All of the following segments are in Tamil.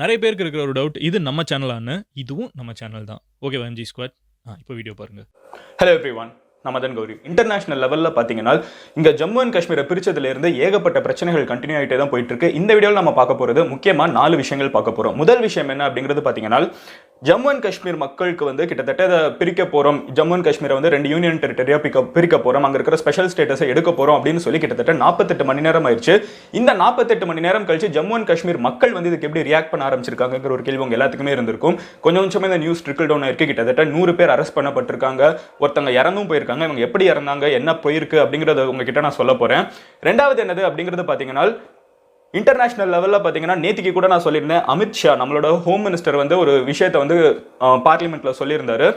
நிறைய பேருக்கு இருக்கிற ஒரு டவுட், இது நம்ம சேனலான்னு. இதுவும் நம்ம சேனல் தான். ஓகேவா எம்ஜி ஸ்குவாட்? இப்போ வீடியோ பாருங்க. ஹலோ எவ்ரிவன், நான் மதன் கௌரி. இன்டர்நேஷனல் லெவலில் பார்த்தீங்கன்னா இங்கே ஜம்மு அண்ட் காஷ்மீரை பிரிச்சதுலேருந்து ஏகப்பட்ட பிரச்சனைகள் கண்டினியூ ஆகிட்டே தான் போயிட்டு இருக்கு. இந்த வீடியோவில் நம்ம பார்க்க போகிறது முக்கியமாக 4 விஷயங்கள் பார்க்க போகிறோம். முதல் விஷயம் என்ன அப்படிங்கிறது பார்த்தீங்கன்னா, ஜம்மு அண்ட் காஷ்மீர் மக்களுக்கு வந்து கிட்டத்தட்ட அதை பிரிக்க போகிறோம், ஜம்மு அண்ட் காஷ்மீரை வந்து 2 யூனியன் டெரிட்டரியாக பிரிக்க போகிறோம், அங்கே இருக்கிற ஸ்பெஷல் ஸ்டேட்டஸை எடுக்க போகிறோம் அப்படின்னு சொல்லி கிட்டத்தட்ட 48 மணி நேரம் ஆயிடுச்சு. இந்த 48 மணி நேரம் கழிச்சு ஜம்மு அண்ட் காஷ்மீர் மக்கள் வந்து இதுக்கு எப்படி ரியாக்ட் பண்ண ஆரம்பிச்சிருக்காங்கிற ஒரு கேள்வி உங்க எல்லாத்துக்குமே இருந்திருக்கும். கொஞ்சம் கொஞ்சமே இந்த நியூஸ் ட்ரிக்கிள் டவுன் ஆயிருக்கு. கிட்டத்தட்ட 100 பேர் அரெஸ்ட் பண்ணப்பட்டிருக்காங்க, ஒருத்தங்க இறந்தும் போயிருக்காங்க. இவங்க எப்படி இறந்தாங்க, என்ன போயிருக்கு அப்படிங்கறத உங்ககிட்ட நான் சொல்ல போறேன். ரெண்டாவது என்னது அப்படிங்கிறது பாத்தீங்கன்னா, இன்டர்நேஷனல் லெவலில் பார்த்தீங்கன்னா நேற்றுக்கு கூட நான் சொல்லியிருந்தேன், அமித்ஷா நம்மளோட ஹோம் மினிஸ்டர் வந்து ஒரு விஷயத்தை வந்து பார்லிமெண்ட்ல சொல்லியிருந்தாரு.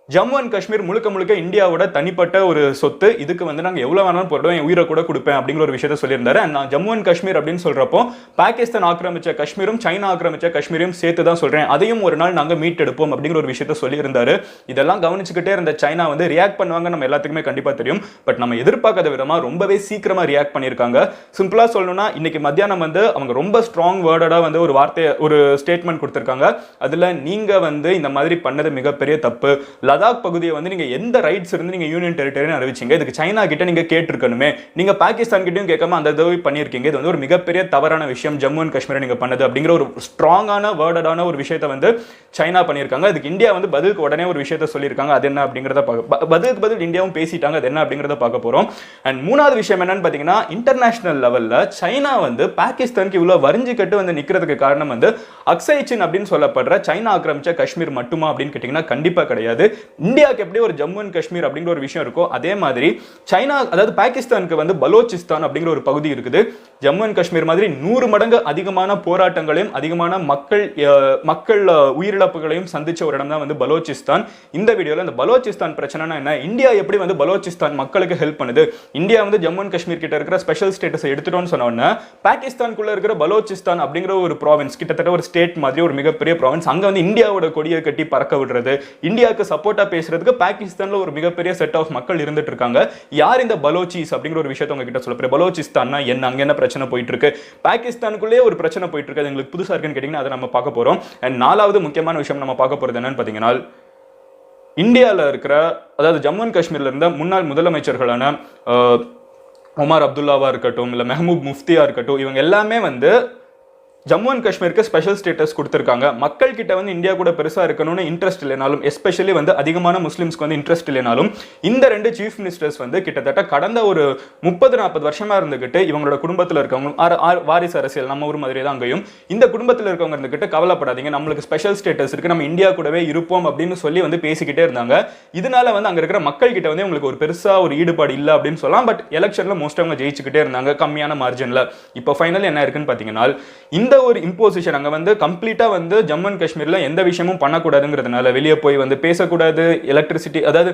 ஜம்மு அண்ட் காஷ்மீர் முழுக்க முழுக்க இந்தியாவோட தனிப்பட்ட ஒரு சொத்து, இதுக்கு வந்து நாங்கள் எவ்வளோ வேணாலும் போடுவோம், என் உயிரை கூட கொடுப்பேன் அப்படிங்கிற ஒரு விஷயத்த சொல்லியிருந்தாரு. நான் ஜம்மு அண்ட் காஷ்மீர் அப்படின்னு சொல்றப்போ பாகிஸ்தான் ஆக்கிரமிச்ச காஷ்மீரும் சைனா ஆக்கிரமிச்ச காஷ்மீரையும் சேர்த்து தான் சொல்றேன், அதையும் ஒரு நாள் நாங்கள் மீட்டெடுப்போம் அப்படிங்கிற ஒரு விஷயத்த சொல்லியிருந்தாரு. இதெல்லாம் கவனிச்சுக்கிட்டே இருந்த சைனா வந்து ரியாக்ட் பண்ணுவாங்க நம்ம எல்லாத்துக்குமே கண்டிப்பாக தெரியும். பட் நம்ம எதிர்பார்க்காத விதமாக ரொம்பவே சீக்கிரமா ரியாக்ட் பண்ணியிருக்காங்க. சிம்பிளா சொல்லணும்னா, இன்னைக்கு மத்தியானம் வந்து அவங்க ரொம்ப ஸ்ட்ராங் வேர்டடா வந்து ஒரு வார்த்தையை ஒரு ஸ்டேட்மெண்ட் கொடுத்திருக்காங்க. அதுல நீங்க வந்து இந்த மாதிரி பண்ணது மிகப்பெரிய தப்பு, லடாக் பகுதியை வந்து நீங்க எந்த ரைட்ஸ் இருந்து நீங்க யூனியன் டெரிட்டரி அறிவிச்சீங்க, இதுக்கு சைனா கிட்ட நீங்க கேட்டிருக்கணுமே, நீங்க பாகிஸ்தான் கிட்டயும் கேட்காம அந்த தடவை பண்ணிருக்கீங்க, இது வந்து ஒரு மிகப்பெரிய தவறான விஷயம், ஜம்மு அண்ட் காஷ்மீரை நீங்க பண்ணது அப்படிங்கிற ஒரு ஸ்ட்ராங்கான வேர்டடான ஒரு விஷயத்தை வந்து சைனா பண்ணியிருக்காங்க. அதுக்கு இந்தியா வந்து பதிலுக்கு உடனே ஒரு விஷயத்தை சொல்லியிருக்காங்க. அது என்ன அப்படிங்கிறத பதிலுக்கு பதில் இந்தியாவும் பேசிட்டாங்க. அது என்ன அப்படிங்கிறத பார்க்க போறோம். அண்ட் மூணாவது விஷயம் என்னன்னு பாத்தீங்கன்னா, இன்டர்நேஷனல் லெவல்ல சைனா வந்து பாகிஸ்தானுக்கு இவ்வளவு வரிஞ்சு கட்டு வந்து நிக்கிறதுக்கு காரணம் வந்து அக்ஸை சின் அப்படின்னு சொல்லப்படுற சைனா ஆக்கிரமிச்ச காஷ்மீர் மட்டுமா அப்படின்னு கேட்டீங்கன்னா கண்டிப்பா கிடையாது. இந்தியாவுக்கு எப்படி ஒரு ஜம்மு அண்ட் காஷ்மீர் அப்படிங்கிற ஒரு விஷயம் இருக்கோ, அதே மாதிரி சைனா அதாவது பாகிஸ்தானுக்கு வந்து பலோச்சிஸ்தான் அப்படிங்கிற ஒரு பகுதி இருக்குது. ஜம்மு அண்ட் காஷ்மீர் மாதிரி 100 மடங்கு அதிகமான போராட்டங்களையும் அதிகமான மக்கள் உயிரிழப்புகளையும் சந்திச்ச ஒரு இடம் தான் வந்து பலோச்சிஸ்தான். இந்த வீடியோல இந்த பலோச்சிஸ்தான் பிரச்சனைனா என்ன, இந்தியா எப்படி வந்து பலோச்சிஸ்தான் மக்களுக்கு ஹெல்ப் பண்ணுது, இந்தியா வந்து ஜம்மு அண்ட் காஷ்மீர் கிட்ட இருக்கிற ஸ்பெஷல் ஸ்டேட்டஸ் எடுத்துட்டோம்னு சொன்னோன்னா பாகிஸ்தானுக்குள்ள இருக்கிற பலோச்சிஸ்தான் அப்படிங்கிற ஒரு ப்ராவின்ஸ், கிட்டத்தட்ட ஒரு ஸ்டேட் மாதிரி ஒரு மிகப்பெரிய ப்ராவின்ஸ், அங்க வந்து இந்தியாவோட கொடியை கட்டி பறக்க விடுறது, இந்தியாவுக்கு சப்போர்ட்டா பேசுறதுக்கு பாகிஸ்தான்ல ஒரு மிகப்பெரிய செட் ஆஃப் மக்கள் இருந்துட்டு இருக்காங்க. யார் இந்த பலோச்சிஸ் அப்படிங்கிற ஒரு விஷயத்தை உங்ககிட்ட சொல்ல போறேன். பலோச்சிஸ்தான்னா என்ன, அங்க என்ன பிரச்சனை போயிட்டு இருக்கு, பாகிஸ்தானுக்குள்ளே ஒரு பிரச்சனை போயிட்டு இருக்கு, அது எங்களுக்கு புதுசா இருக்குன்னு கேட்டீங்கன்னா அதை நம்ம பார்க்க போறோம். அண்ட் நாலாவது முக்கியமான விஷயம் நம்ம பார்க்க போறது என்னன்னு பாத்தீங்கன்னா, இந்தியாவில் இருக்கிற அதாவது ஜம்மு அண்ட் காஷ்மீர்ல இருந்த முன்னாள் முதலமைச்சர்களான உமர் அப்துல்லாவா இருக்கட்டும், இல்ல மெஹபூப் முஃப்தியா இருக்கட்டும், இவங்க எல்லாமே வந்து ஜம்மு அண்ட் காஷ்மீருக்கு ஸ்பெஷல் ஸ்டேட்டஸ் கொடுத்திருக்காங்க. மக்கள் கிட்ட வந்து இந்தியா கூட பெருசா இருக்கணும்னு இன்ட்ரெஸ்ட் இல்லைனாலும், எஸ்பெஷலி வந்து அதிகமான முஸ்லிம்ஸ்க்கு வந்து இன்ட்ரெஸ்ட் இல்லைனாலும், இந்த 2 சீஃப் மினிஸ்டர்ஸ் வந்து கிட்டத்தட்ட கடந்த ஒரு 30-40 வருஷமா இருந்துகிட்டு இவங்களோட குடும்பத்தில் இருக்கவங்க வாரிசு அரசியல் நம்ம ஊர் மாதிரி தான் அங்கேயும், இந்த குடும்பத்தில் இருக்கவங்க இருந்துகிட்டு கவலைப்படாதீங்க, நம்மளுக்கு ஸ்பெஷல் ஸ்டேட்டஸ் இருக்கு, நம்ம இந்தியா கூடவே இருப்போம் அப்படின்னு சொல்லி வந்து பேசிக்கிட்டே இருந்தாங்க. இதனால வந்து அங்க இருக்கிற மக்கள் கிட்ட வந்து உங்களுக்கு ஒரு பெருசா ஒரு ஈடுபாடு இல்லை அப்படின்னு சொல்லலாம். பட் எலெக்ஷன்ல மோஸ்ட் அவங்க ஜெயிச்சுக்கிட்டே இருந்தாங்க கம்மியான மார்ஜின்ல. இப்போ ஃபைனல் என்ன இருக்குன்னு பாத்தீங்கன்னா, இந்த ஒரு இம்போசிஷன் அங்க வந்து கம்ப்ளீட்டா வந்து ஜம்மு அண்ட் காஷ்மீர்ல எந்த விஷயமும் பண்ணக்கூடாதுங்கிறதுனால, வெளியே போய் வந்து பேசக்கூடாது, எலக்ட்ரிசிட்டி அதாவது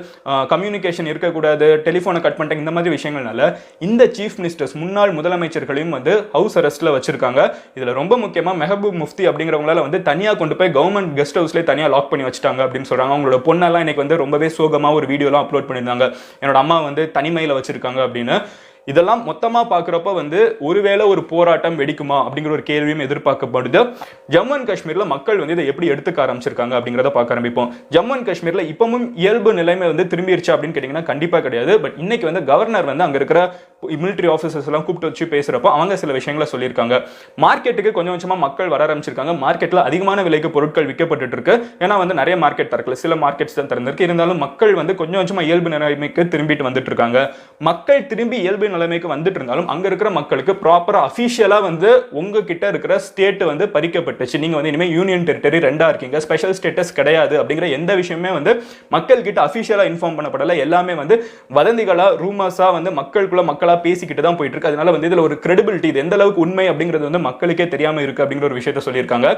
கம்யூனிகேஷன் இருக்கக்கூடாது, டெலிஃபோனை கட் பண்ணிட்டாங்க, இந்த மாதிரி விஷயங்கள்னால இந்த சீஃப் மினிஸ்டர்ஸ் முன்னாள் முதலமைச்சர்களையும் வந்து ஹவுஸ் அரெஸ்ட்ல வச்சிருக்காங்க. இதுல ரொம்ப முக்கியமா மெஹபூப் முஃப்தி அப்படிங்கிறவங்களால வந்து தனியா கொண்டு போய் கவர்மெண்ட் கெஸ்ட் ஹவுஸ்லேயே தனியா லாக் பண்ணி வச்சுட்டாங்க அப்படின்னு சொல்றாங்க. அவங்களோட பொண்ணெல்லாம் இன்னைக்கு வந்து ரொம்பவே சோகமா ஒரு வீடியோலாம் அப்லோட் பண்ணியிருந்தாங்க, என்னோட அம்மா வந்து தனிமையில வச்சிருக்காங்க அப்படின்னு. இதெல்லாம் மொத்தமா பாக்குறப்ப வந்து ஒருவேளை ஒரு போராட்டம் வெடிக்குமா அப்படிங்கிற ஒரு கேள்வியும் எதிர்பார்க்கப்படுது. ஜம்மு அண்ட் காஷ்மீர்ல மக்கள் வந்து இதை எப்படி எடுத்துக்க ஆரம்பிச்சிருக்காங்க அப்படிங்கிறத பார்க்க ஆரம்பிப்போம். ஜம்மு அண்ட் காஷ்மீர்ல இப்பவும் இயல்பு நிலைமை வந்து திரும்பிடுச்சு அப்படின்னு கேட்டீங்கன்னா கண்டிப்பா கிடையாது. பட் இன்னைக்கு வந்து கவர்னர் வந்து அங்க இருக்கிற மிலிட்டரி ஆஃபீஸர்ஸ் எல்லாம் கூப்பிட்டு வச்சு பேசுறப்போ அவங்க சில விஷயங்களை சொல்லியிருக்காங்க. மார்க்கெட்டுக்கு கொஞ்சம் கொஞ்சமா மக்கள் வர ஆரம்பிச்சிருக்காங்க. மார்க்கெட்ல அதிகமான விலைக்கு பொருட்கள் விற்கப்பட்டு இருக்கு. ஏன்னா வந்து நிறைய மார்க்கெட் திறக்கல, சில மார்க்கெட்ஸ் தான் திறந்திருக்கு. இருந்தாலும் மக்கள் வந்து கொஞ்சம் கொஞ்சமா இயல்பு நிலைமைக்கு திரும்பிட்டு வந்துட்டு இருக்காங்க. மக்கள் திரும்பி இயல்பு நிலைமைக்கு வந்துட்டு இருந்தாலும் அங்க இருக்கிற மக்களுக்கு ப்ராப்பரா அபிஷியலா வந்து உங்ககிட்ட இருக்கிற ஸ்டேட் வந்து பறிக்கப்பட்டுச்சு, நீங்க வந்து இனிமே யூனியன் டெரிட்டரி 2ஆ இருக்கீங்க, ஸ்பெஷல் ஸ்டேட்டஸ் கிடையாது அப்படிங்கிற எந்த விஷயமே வந்து மக்கள் கிட்ட அபிஷியலா இன்ஃபார்ம் பண்ணப்படல. எல்லாமே வந்து வதந்திகளா ரூமர்ஸா வந்து மக்களா பேசிக்கிட்டு தான் போயிட்டு இருக்கு. அதனால வந்து இதுல ஒரு கிரெடிபிலிட்டி, இது எந்த அளவுக்கு உண்மை அப்படிங்கிறது வந்து மக்களுக்கே தெரியாம இருக்கு அப்படிங்கிற ஒரு விஷயத்தை சொல்லியிருக்காங்க.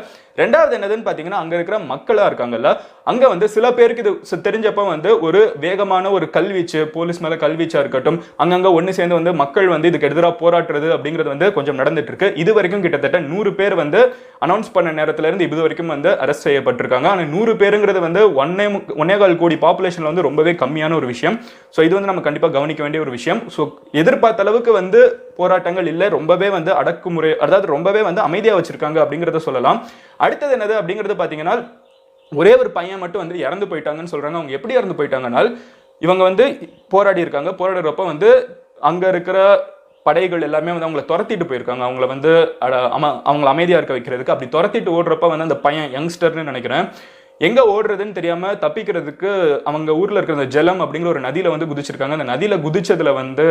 ரெண்டாவது என்னதுன்னு பாத்தீங்கன்னா, அங்க இருக்கிற மக்களா இருக்காங்கல்ல, அங்க வந்து சில பேருக்கு இது தெரிஞ்சப்ப வந்து ஒரு வேகமான ஒரு கல்வீச்சு, போலீஸ் மேல கல்வீச்சா இருக்கட்டும், அங்கங்க ஒன்னு சேர்ந்து வந்து மக்கள் வந்து இதுக்கு எதிராக போராடுறது அப்படிங்கிறது வந்து கொஞ்சம் நடந்துட்டு இருக்கு. இது வரைக்கும் கிட்டத்தட்ட 100 பேர் வந்து அனௌன்ஸ் பண்ண நேரத்துல இருந்து இது வரைக்கும் வந்து அரெஸ்ட் செய்யப்பட்டிருக்காங்க. ஆனா 100 பேருங்கிறது வந்து 1.25 கோடி பாப்புலேஷன்ல வந்து ரொம்பவே கம்மியான ஒரு விஷயம். சோ இது வந்து நம்ம கண்டிப்பா கவனிக்க வேண்டிய ஒரு விஷயம். சோ எதிர்பார்க்க எதிர்பார்த்த அளவுக்கு வந்து போராட்டங்கள் இல்லை, ரொம்பவே வந்து அடக்குமுறை, அதாவது ரொம்பவே வந்து அமைதியா வச்சிருக்காங்க அப்படிங்கறத சொல்லலாம். அடுத்தது என்னது அப்படிங்கறது பாத்தீங்கன்னா, ஒரே ஒரு பையன் மட்டும் வந்து இறந்து போயிட்டாங்கன்னு சொல்றாங்க. அவங்க எப்படி இறந்து போயிட்டாங்கன்னா, இவங்க வந்து போராடி இருக்காங்க. போராடுறப்ப வந்து அங்க இருக்கிற படைகள் எல்லாமே வந்து அவங்கள துரத்திட்டு போயிருக்காங்க. அவங்கள வந்து அவங்கள அமைதியா இருக்க வைக்கிறதுக்கு அப்படி துரத்திட்டு ஓடுறப்ப வந்து அந்த பையன் யங்ஸ்டர்னு நினைக்கிறேன், எங்க ஓடுறதுன்னு தெரியாம தப்பிக்கிறதுக்கு அவங்க ஊர்ல இருக்கிற அந்த ஜலம் அப்படிங்கிற ஒரு நதியில வந்து குதிச்சிருக்காங்க. அந்த நதியில குதிச்சதுல வந்து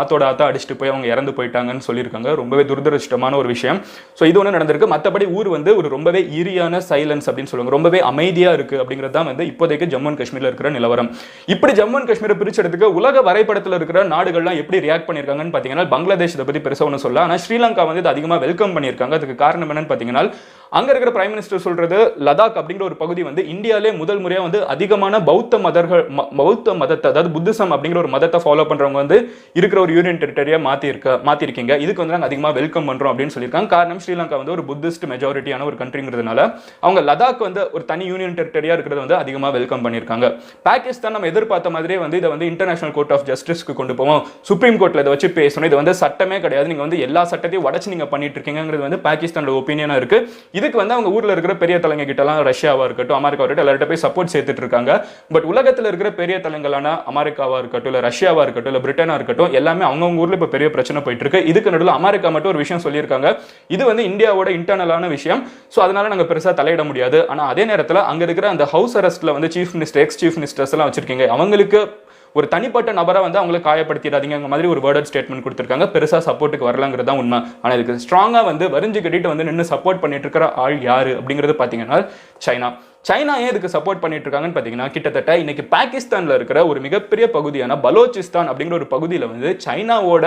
ஆத்தோட ஆத்தா அடிச்சுட்டு போய் அவங்க இறந்து போயிட்டாங்கன்னு சொல்லியிருக்காங்க. ரொம்பவே துரதிருஷ்டமான ஒரு விஷயம். ஸோ இது ஒன்று நடந்திருக்கு. மற்றபடி ஊர் வந்து ஒரு ரொம்பவே ஈரியான சைலன்ஸ் அப்படின்னு சொல்லுவாங்க, ரொம்பவே அமைதியா இருக்கு அப்படிங்கிறது தான் வந்து இப்போதைக்கு ஜம்மு அண்ட் காஷ்மீர்ல இருக்கிற நிலவரம். இப்படி ஜம்மு அண்ட் காஷ்மீரை பிரிச்செடுத்துக்கு உலக வரைபடத்தில் இருக்கிற நாடுகள்லாம் எப்படி ரியாக்ட் பண்ணியிருக்காங்கன்னு பார்த்தீங்கன்னா, பங்களாதேஷ் இதை பத்தி பெருசாக ஒன்று சொல்ல, ஆனால் ஸ்ரீலங்கா வந்து இது அதிகமாக வெல்கம் பண்ணியிருக்காங்க. அதுக்கு காரணம் என்னன்னு பார்த்தீங்கன்னா, அங்க இருக்கிற பிரைம் மினிஸ்டர் சொல்றது லடாக் அப்படிங்கிற ஒரு பகுதி வந்து இந்தியாவிலே முதல் முறையா வந்து அதிகமான பௌத்த மதத்தை, அதாவது புத்திசம் அப்படிங்கிற ஒரு மதத்தை ஃபாலோ பண்றவங்க வந்து இருக்கிற ஒரு யூனியன் டெரிட்டரியா மாத்திருக்கீங்க. இதுக்கு வந்து நாங்கள் அதிகமாக வெல்கம் பண்றோம் அப்படின்னு சொல்லியிருக்காங்க. காரணம் ஸ்ரீலங்கா வந்து ஒரு புத்திஸ்ட் மெஜாரிட்டியான ஒரு கண்ட்ரிங்கிறதுனால அவங்க லடாக் வந்து ஒரு தனி யூனியன் டெரிட்டரியா இருக்கிறது வந்து அதிகமாக வெல்கம் பண்ணியிருக்காங்க. பாகிஸ்தான் நம்ம எதிர்பார்த்த மாதிரியே வந்து இதை வந்து இன்டர்நேஷனல் கோர்ட் ஆஃப் ஜஸ்டிஸ்க்கு கொண்டு போவோம், சுப்ரீம் கோர்ட்ல இதை வச்சு பேசணும், இது வந்து சட்டமே கிடையாது, நீங்க வந்து எல்லா சட்டத்தையும் உடச்சு நீங்க பண்ணிட்டு இருக்கீங்கிறது வந்து பாகிஸ்தானோட ஒப்பீனியனா இருக்கு. இதுக்கு வந்து அவங்க ஊர்ல இருக்கிற பெரிய தலைங்க கிட்டலாம், ரஷ்யாவா இருக்கட்டும், அமெரிக்கா இருக்கட்டும், எல்லார்ட்ட போய் சப்போர்ட் சேர்த்துட்டு இருக்காங்க. பட் உலகத்தில் இருக்கிற பெரிய தலைங்களான அமெரிக்காவா இருக்கட்டும், இல்ல ரஷ்யாவா இருக்கட்டும், இல்ல பிரிட்டனா இருக்கட்டும், எல்லாமே அவங்க ஊர்ல இப்ப பெரிய பிரச்சனை போயிட்டு இருக்கு. இதுக்கு நடுவில் அமெரிக்கா மட்டும் ஒரு விஷயம் சொல்லியிருக்காங்க, இது வந்து இந்தியாவோட இன்டர்னலான விஷயம், ஸோ அதனால நாங்க பெருசா தலையிட முடியாது. ஆனா அதே நேரத்தில் அங்க இருக்கிற அந்த ஹவுஸ் அரெஸ்ட்ல வந்து chief minister, ex chief ministers எல்லாம் வச்சிருக்கீங்க, அவங்களுக்கு ஒரு தனிப்பட்ட நபரை வந்து அவங்களை காயப்படுத்திடாதீங்க மாதிரி ஒரு வேர்டட் ஸ்டேட்மெண்ட் கொடுத்திருக்காங்க. பெருசா சப்போர்ட்டுக்கு வரலங்கிறது தான் உண்மை. ஆனா இதுக்கு ஸ்ட்ராங்கா வந்து வரிஞ்சு கட்டிட்டு வந்து நின்று சப்போர்ட் பண்ணிட்டு இருக்கிற ஆள் யாரு அப்படிங்கிறது பாத்தீங்கன்னா சைனா. சைனா ஏன் இதுக்கு சப்போர்ட் பண்ணிட்டு இருக்காங்கன்னு பாத்தீங்கன்னா, கிட்டத்தட்ட இன்னைக்கு பாகிஸ்தான்ல இருக்கிற ஒரு மிகப்பெரிய பகுதியான பலோச்சிஸ்தான் அப்படிங்கிற ஒரு பகுதியில வந்து சைனாவோட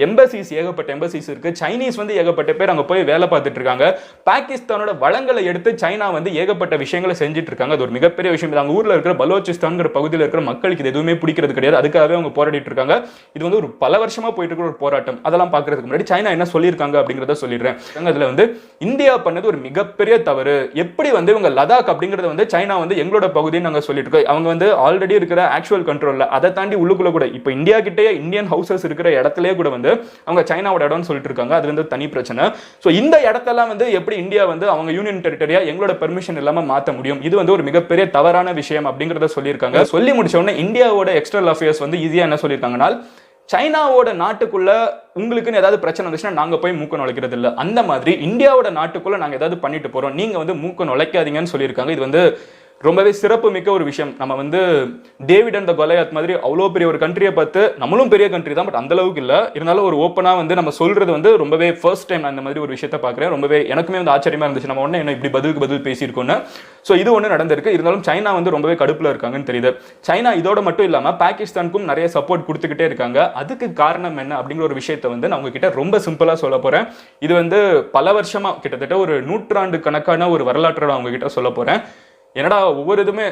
எம்பசிஸ், ஏகப்பட்ட எம்பசிஸ் இருக்கு. சைனீஸ் வந்து ஏகப்பட்ட பேர் அங்க போய் வேலை பார்த்துட்டு இருக்காங்க. பாகிஸ்தானோட வளங்களை எடுத்து சைனா வந்து ஏகப்பட்ட விஷயங்களை செஞ்சுட்டு இருக்காங்க. அது ஒரு மிகப்பெரிய விஷயம். அவங்க ஊர்ல இருக்கிற பலோச்சிஸ்தான் பகுதியில் இருக்கிற மக்களுக்கு இது எதுவுமே பிடிக்கிறது கிடையாது. அதுக்காகவே அவங்க போராடிட்டு இருக்காங்க. இது வந்து ஒரு பல வருஷமா போயிட்டு இருக்கிற ஒரு போராட்டம். அதெல்லாம் பாக்குறதுக்கு முன்னாடி சைனா என்ன சொல்லியிருக்காங்க அப்படிங்கறத சொல்லிடுறேன். அதுல வந்து இந்தியா பண்ணது ஒரு மிகப்பெரிய தவறு. எப்படி வந்து இவங்க லடாக் அப்படிங்கறது வந்து சைனா வந்து எங்களோட பகுதின்னு நாங்க சொல்லிட்டு இருக்கோம். அவங்க வந்து ஆல்ரெடி இருக்கிற ஆக்சுவல் கண்ட்ரோல்ல, அதை தாண்டி உள்ளுக்குள்ள கூட இப்போ இந்தியா கிட்டே இந்தியன் ஹவுசஸ் இருக்கிற இடத்துலயே கூட வந்து அவங்க சைனாவோட இடம்னு சொல்லிட்டு இருக்காங்க. அது வந்து தனி பிரச்சனை. ஸோ இந்த இடத்தெல்லாம் வந்து எப்படி இந்தியா வந்து அவங்க யூனியன் டெரிட்டரியா எங்களோட பெர்மிஷன் இல்லாம மாற்ற முடியும்? இது வந்து ஒரு மிகப்பெரிய தவறான விஷயம் அப்படிங்கறத சொல்லியிருக்காங்க. சொல்லி முடிச்ச உடனே இந்தியாவோட எக்ஸ்டர்னல் அஃபேர்ஸ் வந்து ஈஸியா என்ன சொல்லியிருக்காங்கன்னா, சைனாவோட நாட்டுக்குள்ள உங்களுக்குன்னு ஏதாவது பிரச்சனை வந்துச்சுன்னா நாங்க போய் மூக்க நுழைக்கிறது இல்லை, அந்த மாதிரி இந்தியாவோட நாட்டுக்குள்ள நாங்க ஏதாவது பண்ணிட்டு போறோம், நீங்க வந்து மூக்க நுழைக்காதீங்கன்னு சொல்லியிருக்காங்க. இது வந்து ரொம்பவே சிறப்பு மிக்க ஒரு விஷயம். நம்ம வந்து டேவிட் அண்ட் த கொலையாத் மாதிரி அவ்வளோ பெரிய ஒரு கண்ட்ரியை பார்த்து, நம்மளும் பெரிய கண்ட்ரி தான், பட் அந்த அளவுக்கு இல்லை, இருந்தாலும் ஒரு ஓப்பனா வந்து நம்ம சொல்றது வந்து ரொம்பவே ஃபர்ஸ்ட் டைம் நான் இந்த மாதிரி ஒரு விஷயத்தை பார்க்குறேன். ரொம்பவே எனக்குமே வந்து ஆச்சரியமா இருந்துச்சு, நம்ம உடனே என்ன இப்படி பதிலுக்கு பதில் பேசியிருக்கோன்னு. ஸோ இது ஒன்று நடந்திருக்கு. இருந்தாலும் சைனா வந்து ரொம்பவே கடுப்புல இருக்காங்கன்னு தெரியுது. சைனா இதோட மட்டும் இல்லாம பாகிஸ்தானுக்கும் நிறைய சப்போர்ட் கொடுத்துக்கிட்டே இருக்காங்க. அதுக்கு காரணம் என்ன அப்படிங்கிற ஒரு விஷயத்தை வந்து நான் உங்ககிட்ட ரொம்ப சிம்பிளா சொல்ல போறேன். இது வந்து பல வருஷமா, கிட்டத்தட்ட ஒரு நூற்றாண்டு கணக்கான ஒரு வரலாற்றை நான் உங்ககிட்ட சொல்ல போறேன். என்னடா ஒவ்வொரு இதுமே,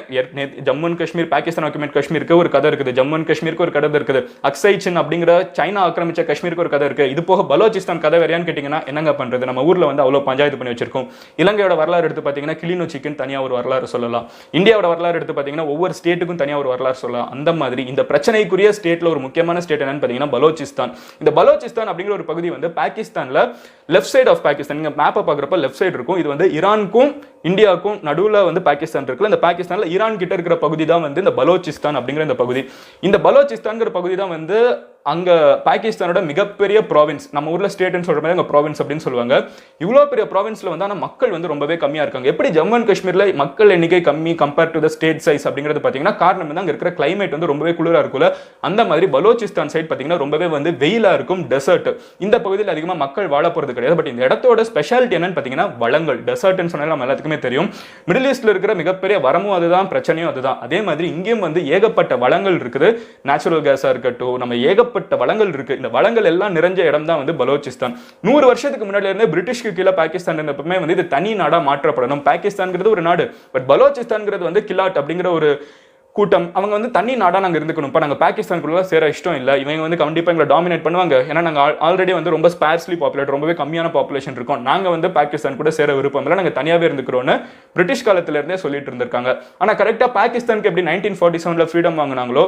ஜம்மு அண்ட் காஷ்மீர், பாகிஸ்தான் ஆக்கியமேட் காஷ்மீருக்கு ஒரு கதை இருக்குது, ஜம்மு அண்ட் காஷ்மீருக்கு ஒரு கதை இருக்குது, அக்ஸை சின் அப்படிங்கிற சைனா ஆக்கிரமிச்ச காஷ்மீருக்கு ஒரு கதை இருக்கு, இது போக பலோச்சிஸ்தான் கதை வேறையான்னு கேட்டீங்கன்னா என்னங்க பண்றது? நம்ம ஊர்ல வந்து அவ்வளவு பஞ்சாயத்து பண்ணி வச்சிருக்கோம். இலங்கையோட வரலாறு எடுத்து பாத்தீங்கன்னா கிளிநொச்சிக்குன்னு தனியா ஒரு வரலாறு சொல்லலாம். இந்தியாவோட வரலாறு எடுத்து பாத்தீங்கன்னா ஒவ்வொரு ஸ்டேட்டுக்கும் தனியா ஒரு வரலாறு சொல்லலாம். அந்த மாதிரி இந்த பிரச்சனைக்குரிய ஸ்டேட்ல ஒரு முக்கியமான ஸ்டேட் என்னன்னு பாத்தீங்கன்னா பலோச்சிஸ்தான். இந்த பலோச்சிஸ்தான் அப்படிங்கிற ஒரு பகுதி வந்து பாகிஸ்தான்ல லெஃப்ட் சைடு ஆஃப் பாகிஸ்தான், நீங்க மேப்பை பாக்குறப்ப லெஃப்ட் சைடு இருக்கும். இது வந்து ஈரானுக்கும் இந்தியாவுக்கும் நடுவுல வந்து பாகிஸ்தான் இருக்குல்ல, இந்த பாகிஸ்தான்ல ஈரான் கிட்ட இருக்கிற பகுதி தான் வந்து இந்த பலோச்சிஸ்தான் அப்படிங்கிற இந்த பகுதி. இந்த பலோச்சிஸ்தான்ங்கிற பகுதி தான் வந்து அங்க பாகிஸ்தானோட மிகப்பெரிய ப்ராவின்ஸ். நம்ம ஊர்ல ஸ்டேட்னு சொல்ற மாதிரி அங்க ப்ராவின்ஸ் அப்படின்னு சொல்லுவாங்க. இவ்வளவு பெரிய ப்ராவின்ஸ்ல வந்து ஆனா மக்கள் வந்து ரொம்பவே கம்மியா இருக்காங்க. எப்படி ஜம்மு அண்ட் காஷ்மீர்ல மக்கள் எண்ணிக்கை கம்மி compare to the state size அப்படிங்கிறது பாத்தீங்கன்னா காரணம் வந்து அங்க இருக்கிற கிளைமேட் வந்து ரொம்பவே குளிரா இருக்கும்ல, அந்த மாதிரி பலோச்சிஸ்தான் சைட் பாத்தீங்கன்னா ரொம்பவே வந்து வெயிலா இருக்கும், டெசர்ட். இந்த பகுதியில் அதிகமா மக்கள் வாழ போறது கிடையாது. பட் இந்த இடத்தோட ஸ்பெஷாலிட்டி என்னன்னு பாத்தீங்கன்னா வளங்கள். டெசர்ட்னு சொன்னாலும் நம்ம எல்லாத்துக்குமே தெரியும். மிடில் ஈஸ்ட்ல இருக்கிற மிகப்பெரிய வரமும் அதுதான், பிரச்சனையும் அதுதான். அதே மாதிரி இங்கேயும் வந்து ஏகப்பட்ட வளங்கள் இருக்குது. நேச்சுரல் கேஸா இருக்கட்டும், நம்ம ஏகப்பட்ட வளங்கள் இருக்கு. இந்த வளங்கள் எல்லாம் நிறைஞ்ச இடம் தான் வந்து பலோச்சிஸ்தான். 100 வருஷத்துக்கு முன்னாடி இருந்தே பிரிட்டிஷ்க்கு கீழே பாகிஸ்தான் இருந்தப்பமே வந்து இது தனி நாடா மாற்றப்படணும். பாகிஸ்தான்ங்கிறது ஒரு நாடு, பட் பலோச்சிஸ்தான்ங்கிறது வந்து கிலாட் அப்படிங்கிற ஒரு கூட்டம். அவங்க வந்து தனி நாடா நாங்க இருந்துக்கணும். இப்போ நாங்கள் பாகிஸ்தானுக்குள்ள சேர இஷ்டம் இல்லை, இவங்க வந்து கண்டிப்பாக எங்களை டாமினேட் பண்ணுவாங்க. ஏன்னா நாங்கள் ஆல்ரெடி வந்து ரொம்ப ஸ்பேர்ஸ்லி பாப்புலேட், ரொம்பவே கம்மியான பாப்புலேஷன் இருக்கும். நாங்கள் வந்து பாகிஸ்தான் கூட சேர விருப்பம் இல்லை, நாங்கள் தனியாகவே இருந்துக்கிறோன்னு பிரிட்டிஷ் காலத்துல இருந்தே சொல்லிட்டு இருந்திருக்காங்க. ஆனால் கரெக்டாக பாகிஸ்தானுக்கு எப்படி 1947 ஃப்ரீடம் வாங்கினாங்களோ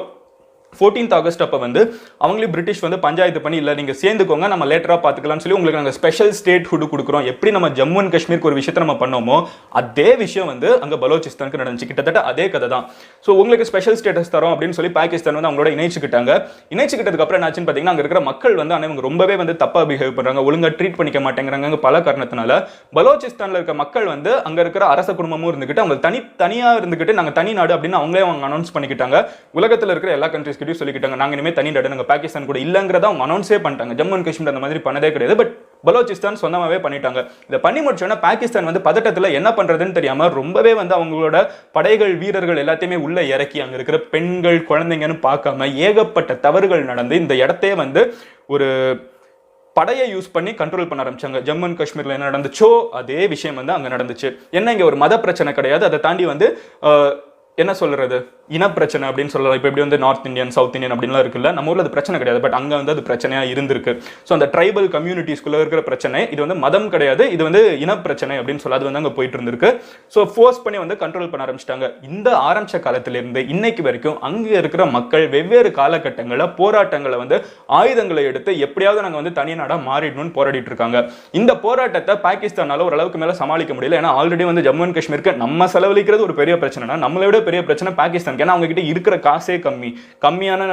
14th ஆகஸ்ட் அப்போ வந்து அவங்களே பிரிட்டிஷ் வந்து பஞ்சாயத்து பண்ணி இல்லை நீங்கள் சேர்ந்துக்கோங்க நம்ம லேட்டராக பார்த்துக்கலாம்னு சொல்லி உங்களுக்கு நாங்கள் ஸ்பெஷல் ஸ்டேட் ஹுட் கொடுக்குறோம். எப்படி நம்ம ஜம்மு அண்ட் காஷ்மீருக்கு ஒரு விஷயத்தை நம்ம பண்ணோமோ அதே விஷயம் வந்து அங்கே பலோச்சிஸ்தானுக்கு நடந்துச்சு. கிட்டத்தட்ட அதே கதை தான். ஸோ உங்களுக்கு ஸ்பெஷல் ஸ்டேட்டஸ் தரோம் அப்படின்னு சொல்லி பாகிஸ்தான் வந்து அவங்களோட இணைச்சிக்கிட்டாங்க. இணைச்சிக்கிட்டதுக்கு அப்புறம் என்னாச்சுன்னு பார்த்தீங்கன்னா அங்கே இருக்கிற மக்கள் வந்து அவங்க ரொம்பவே வந்து தப்பாக பிஹேவ் பண்ணுறாங்க, ஒழுங்காக ட்ரீட் பண்ணிக்க மாட்டேங்கிறாங்க. பல காரணத்தினால பலோச்சிஸ்தானில் இருக்க மக்கள் வந்து அங்கே இருக்கிற அரச குடும்பமும் இருந்துக்கிட்டு அவங்க தனியாக இருந்துக்கிட்டு நாங்கள் தனி நாடு அப்படின்னு அவங்களே அனௌன்ஸ் பண்ணிக்கிட்டாங்க. உலகத்தில் இருக்கிற எல்லா கண்ட்ரிஸ் கிட்டையும் சொல்லிக்கிட்டாங்க நாங்கள் இனிமேல் தனி நாடு, நாங்கள் பாகிஸ்தான் கூட இல்லைங்கிறத அவங்க அனௌன்ஸே பண்ணிட்டாங்க. ஜம்மு அண்ட் காஷ்மீர் அந்த மாதிரி பண்ணதே கிடையாது. பட் பலோச்சிஸ்தான் சொந்தமாவே பண்ணிட்டாங்க. இதை பண்ணி முடிச்சோன்னா பாகிஸ்தான் வந்து பதட்டத்தில் என்ன பண்றதுன்னு தெரியாம ரொம்பவே வந்து அவங்களோட படைகள் வீரர்கள் எல்லாத்தையுமே உள்ள இறக்கி அங்க இருக்கிற பெண்கள் குழந்தைங்கன்னு பார்க்காம ஏகப்பட்ட தவறுகள் நடந்து இந்த இடத்தையே வந்து ஒரு படையை யூஸ் பண்ணி கண்ட்ரோல் பண்ண ஆரம்பிச்சாங்க. ஜம்மு அண்ட் காஷ்மீர்ல என்ன நடந்துச்சோ அதே விஷயம் வந்து அங்க நடந்துச்சு. என்ன இங்க ஒரு மத பிரச்சனை கிடையாது, அதை தாண்டி வந்து என்ன சொல்றது இனப்பிரச்சனை அப்படின்னு சொல்லலாம். இப்போ எப்படி வந்து நார்த் இந்தியன் சவுத் இந்தியன் அப்படின்லாம் இருக்குல்ல, நம்ம ஊரில் அது பிரச்சனை கிடையாது. பட் அங்கே வந்து அது பிரச்சனையாக இருந்திருக்கு. ஸோ அந்த ட்ரைபல் கம்யூனிட்டிஸ்குள்ளே இருக்கிற பிரச்சனை இது வந்து மதம் கிடையாது, இது வந்து இனப்பிரச்சனை அப்படின்னு சொல்லி அது வந்து அங்கே போயிட்டு இருந்திருக்கு. ஸோ ஃபோர்ஸ் பண்ணி வந்து கண்ட்ரோல் பண்ண ஆரம்பிச்சிட்டாங்க. இந்த ஆரம்பிச்ச காலத்திலிருந்து இன்னைக்கு வரைக்கும் அங்கே இருக்கிற மக்கள் வெவ்வேறு காலகட்டங்களில் போராட்டங்களை வந்து ஆயுதங்களை எடுத்து எப்படியாவது நாங்கள் வந்து தனி நாடாக மாறிடணும்னு போராடிட்டு இருக்காங்க. இந்த போராட்டத்தை பாகிஸ்தானால ஓரளவுக்கு மேலே சமாளிக்க முடியல. ஏன்னா ஆல்ரெடி வந்து ஜம்மு அண்ட் காஷ்மீருக்கு நம்ம செலவழிக்கிறது ஒரு பெரிய பிரச்சனைனா நம்மளை விட பெரிய பிரச்சனை பாகிஸ்தான். ஏன்னா அவங்க கிட்ட இருக்கிற காசே கம்மியான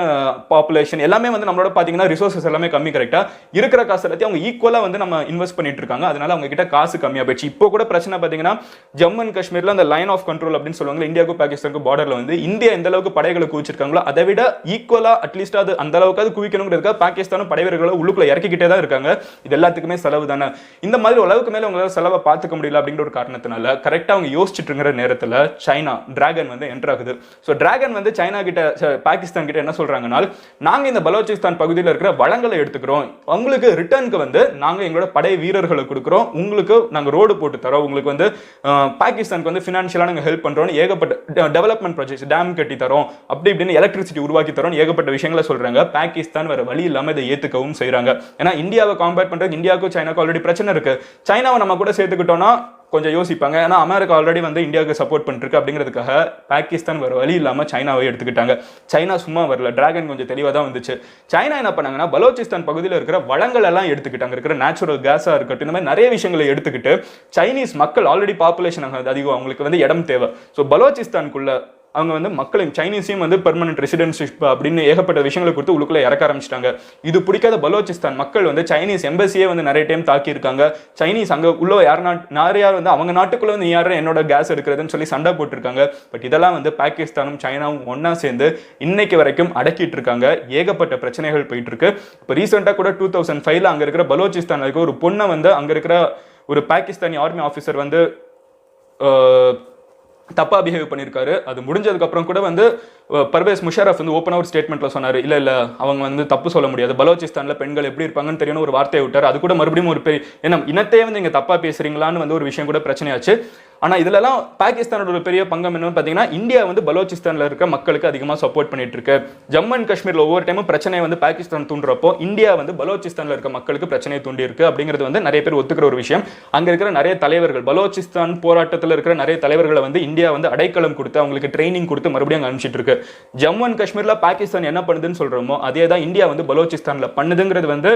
பாப்புலேஷன் எல்லாமே வந்து நம்மளோட பாத்தீங்கன்னா ரிசோர்சஸ் எல்லாமே கம்மி. கரெக்டா இருக்கிற காசு எல்லாத்தையும் அவங்க ஈக்குவலா வந்து நம்ம இன்வெஸ்ட் பண்ணிட்டு இருக்காங்க. அதனால அவங்க கிட்ட காசு கம்மியா போயிடுச்சு. இப்போ கூட பிரச்சனை பாத்தீங்கன்னா ஜம்மு அண்ட் காஷ்மீர்ல அந்த லைன் ஆஃப் கண்ட்ரோல் அப்படின்னு சொல்லுவாங்க, இந்தியாவுக்கும் பாகிஸ்தானுக்கும் பார்டர்ல வந்து இந்தியா எந்த அளவுக்கு படைகளை குவிச்சிருக்காங்களோ அதை விட ஈக்குவலா அட்லீஸ்ட் அது அந்த அளவுக்கு குவிக்கணுங்கிறதுக்காக பாகிஸ்தானும் படை வீரர்களை உள்ளுக்குள்ள இறக்கிக்கிட்டே தான் இருக்காங்க. இது எல்லாத்துக்குமே செலவு தானே. இந்த மாதிரி அளவுக்கு மேல உங்களால செலவை பார்த்துக்க முடியல அப்படிங்கிற ஒரு காரணத்தினால கரெக்டா அவங்க யோசிச்சுட்டு இருக்கிற நேரத்தில் சைனா டிராகன் வந்து என்டர் ஆகுது. ஸோ டிராகன் வந்து சைனா கிட்ட பாகிஸ்தான் கிட்ட என்ன சொல்றாங்கன்னா நாங்க இந்த பலோச்சிஸ்தான் பகுதியில் இருக்கிற வளங்களை எடுத்துக்கிறோம், உங்களுக்கு ரிட்டர்னுக்கு வந்து நாங்க எங்களோட படை வீரர்களை கொடுக்குறோம், உங்களுக்கு நாங்க ரோடு போட்டு தரோம், உங்களுக்கு வந்து பாகிஸ்தானுக்கு வந்து பினான்சியலா நாங்க ஹெல்ப் பண்றோம், ஏகப்பட்ட டெவலப்மெண்ட் ப்ராஜெக்ட்ஸ் டேம் கட்டி தரோம், அப்படி இப்படின்னு எலக்ட்ரிசிட்டி உருவாக்கி தரோம், ஏகப்பட்ட விஷயங்களை சொல்றாங்க. பாகிஸ்தான் வேற வழி இல்லாம இதை ஏத்துக்கவும் செய்யறாங்க. ஏன்னா இந்தியாவை காம்பேர் பண்றது இந்தியாவுக்கும் சைனாக்கும் ஆல்ரெடி பிரச்சனை இருக்கு. சைனாவை நம்ம கூட சேர்த்துக்கிட்டோம்னா கொஞ்சம் யோசிப்பாங்க. ஏன்னா அமெரிக்கா ஆல்ரெடி வந்து இந்தியாவுக்கு சப்போர்ட் பண்ணிருக்கு அப்படிங்கிறதுக்காக பாகிஸ்தான் வேற வழி இல்லாம சைனாவை எடுத்துக்கிட்டாங்க. சைனா சும்மா வரல, டிராகன் கொஞ்சம் தெளிவாக தான் வந்துச்சு. சைனா என்ன பண்ணாங்கன்னா பலோச்சிஸ்தான் பகுதியில் இருக்கிற வளங்கள் எல்லாம் எடுத்துக்கிட்டாங்க, இருக்கிற நேச்சுரல் கேஸா இருக்கட்டும், இந்த மாதிரி நிறைய விஷயங்களை எடுத்துக்கிட்டு சைனீஸ் மக்கள் ஆல்ரெடி பாப்புலேஷன் அதிகம், அவங்களுக்கு வந்து இடம் தேவை. ஸோ பலோச்சிஸ்தானுக்குள்ள அவங்க வந்து மக்களையும் சைனீஸையும் வந்து பெர்மனன்ட் ரெசிடென்ஷிப் அப்படின்னு ஏகப்பட்ட விஷயங்களை கொடுத்து உள்ளுக்குள்ள இறக்க ஆரம்பிச்சிட்டாங்க. இது பிடிக்காத பலோச்சிஸ்தான் மக்கள் வந்து சைனீஸ் எம்பசியே வந்து நிறைய டைம் தாக்கி இருக்காங்க. சைனீஸ் அங்க உள்ள யார் வந்து அவங்க நாட்டுக்குள்ள வந்து யாரும் என்னோட கேஸ் எடுக்கிறதுன்னு சொல்லி சண்டை போட்டுருக்காங்க. பட் இதெல்லாம் வந்து பாகிஸ்தானும் சைனாவும் ஒன்னா சேர்ந்து இன்னைக்கு வரைக்கும் அடக்கிட்டு இருக்காங்க. ஏகப்பட்ட பிரச்சனைகள் போயிட்டு இருக்கு. இப்போ ரீசெண்டா கூட 2005 அங்க இருக்கிற பலோச்சிஸ்தான் ஒரு பொண்ணை வந்து அங்க இருக்கிற ஒரு பாகிஸ்தானி ஆர்மி ஆஃபீஸர் வந்து தப்பா பிஹேவ் பண்ணியிருக்காரு. அது முடிஞ்சதுக்கு அப்புறம் கூட வந்து பர்வேஸ் முஷாரஃப் வந்து ஓப்பன் அவுட் ஸ்டேட்மெண்ட்ல சொன்னாரு, இல்ல அவங்க வந்து தப்பு சொல்ல முடியாது, பலோச்சிஸ்தான்ல பெண்கள் எப்படி இருப்பாங்கன்னு தெரியும் ஒரு வார்த்தையை விட்டார். அது கூட மறுபடியும் ஒரு பெரிய ஏன்னா இனத்தையே வந்து நீங்க தப்பா பேசுறீங்களான்னு வந்து ஒரு விஷயம் கூட பிரச்சனையாச்சு. ஆனா இதுலலாம் பாகிஸ்தானோட ஒரு பெரிய பங்கம் என்னன்னு பாத்தீங்கன்னா இந்தியா வந்து பலோச்சிஸ்தான்ல இருக்க மக்களுக்கு அதிகமா சப்போர்ட் பண்ணிட்டு இருக்கு. ஜம்மு அண்ட் காஷ்மீர்ல ஒவ்வொரு டைமும் பிரச்சனை வந்து பாகிஸ்தான் தூண்டுறப்போ இந்தியா வந்து பலோச்சிஸ்தான்ல இருக்க மக்களுக்கு பிரச்சனை தூண்டி இருக்கு அப்படிங்கிறது வந்து நிறைய பேர் ஒத்துக்கிற ஒரு விஷயம். அங்க இருக்கிற நிறைய தலைவர்கள் பலோச்சிஸ்தான் போராட்டத்தில் இருக்கிற நிறைய தலைவர்களை வந்து இந்தியா வந்து அடைக்கலம் கொடுத்து அவங்களுக்கு ட்ரைனிங் கொடுத்து மறுபடியும் அங்க அனுப்பிச்சிட்டு இருக்கு. ஜம்மு அண்ட் காஷ்மீர்ல பாகிஸ்தான் என்ன பண்ணுதுன்னு சொல்றோமோ அதே தான் இந்தியா வந்து பலோச்சிஸ்தான்ல பண்ணுதுங்கிறது வந்து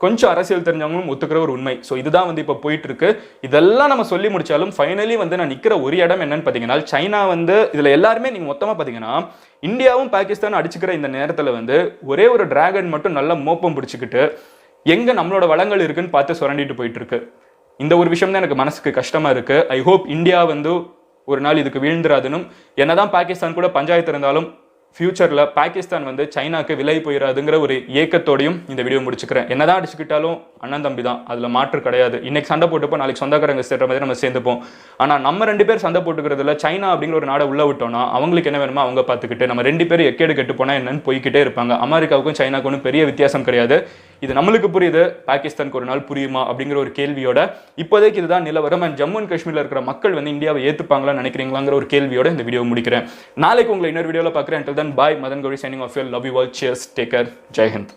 கொஞ்சம் அரசியல் தெரிஞ்சவங்களும் ஒத்துக்கிற ஒரு உண்மை. ஸோ இதுதான் வந்து இப்போ போயிட்டு இருக்கு. இதெல்லாம் நம்ம சொல்லி முடிச்சாலும் ஃபைனலி வந்து நான் நிற்கிற ஒரு இடம் என்னன்னு பார்த்தீங்கன்னா சைனா வந்து இதுல எல்லாருமே நீங்க மொத்தமா பார்த்தீங்கன்னா இந்தியாவும் பாகிஸ்தானும் அடிச்சுக்கிற இந்த நேரத்தில் வந்து ஒரே ஒரு டிராகன் மட்டும் நல்ல மோப்பம் பிடிச்சிக்கிட்டு எங்க நம்மளோட வளங்கள் இருக்குன்னு பார்த்து சுரண்டிட்டு போயிட்டு இருக்கு. இந்த ஒரு விஷயம் தான் எனக்கு மனசுக்கு கஷ்டமா இருக்கு. ஐ ஹோப் இந்தியா வந்து ஒரு நாள் இதுக்கு வீழ்ந்துராதுன்னு, என்னதான் பாகிஸ்தான் கூட பஞ்சாயத்து இருந்தாலும் ஃபியூச்சரில் பாகிஸ்தான் வந்து சைனாக்கு விலை போயிடாதுங்கிற ஒரு ஏக்கத்தோடையும் இந்த வீடியோ முடிச்சுக்கிறேன். என்னதான் அடிச்சுக்கிட்டாலும் அண்ணன் தம்பி தான், அதில் மாற்று கிடையாது. இன்னைக்கு சண்டை போட்டுப்போம், நாளைக்கு சொந்தக்காரங்க சேர்ற மாதிரி நம்ம சேர்ந்துப்போம். ஆனால் நம்ம 2 பேர் சண்டை போட்டுக்கிறதுல சைனா அப்படிங்கிற ஒரு நாடை உள்ள விட்டோம்னா அவங்களுக்கு என்ன வேணுமோ அவங்க பார்த்துக்கிட்டு நம்ம 2 பேரும் எக்கேடு கெட்டு போனால் என்னன்னு போய்கிட்டே இருப்பாங்க. அமெரிக்காவுக்கும் சைனாவுக்கும் ஒன்றும் பெரிய வித்தியாசம் கிடையாது. இது நம்மளுக்கு புரியுது, பாகிஸ்தானுக்கு ஒரு நாள் புரியுமா அப்படிங்கிற ஒரு கேள்வியோட இப்போதைக்கு இதுதான் நிலவரம். அண்ட் ஜம்மு அண்ட் காஷ்மீரில் இருக்கிற மக்கள் வந்து இந்தியாவை ஏற்றுப்பாங்களான்னு நினைக்கிறீங்களாங்கிற ஒரு கேள்வியோட இந்த வீடியோ முடிக்கிறேன். நாளைக்கு உங்களை இன்னொரு வீடியோவில் பார்க்குறேன். Until then, bye. Madan Gauri signing off. Love you all. Cheers. Take care. Jai Hind.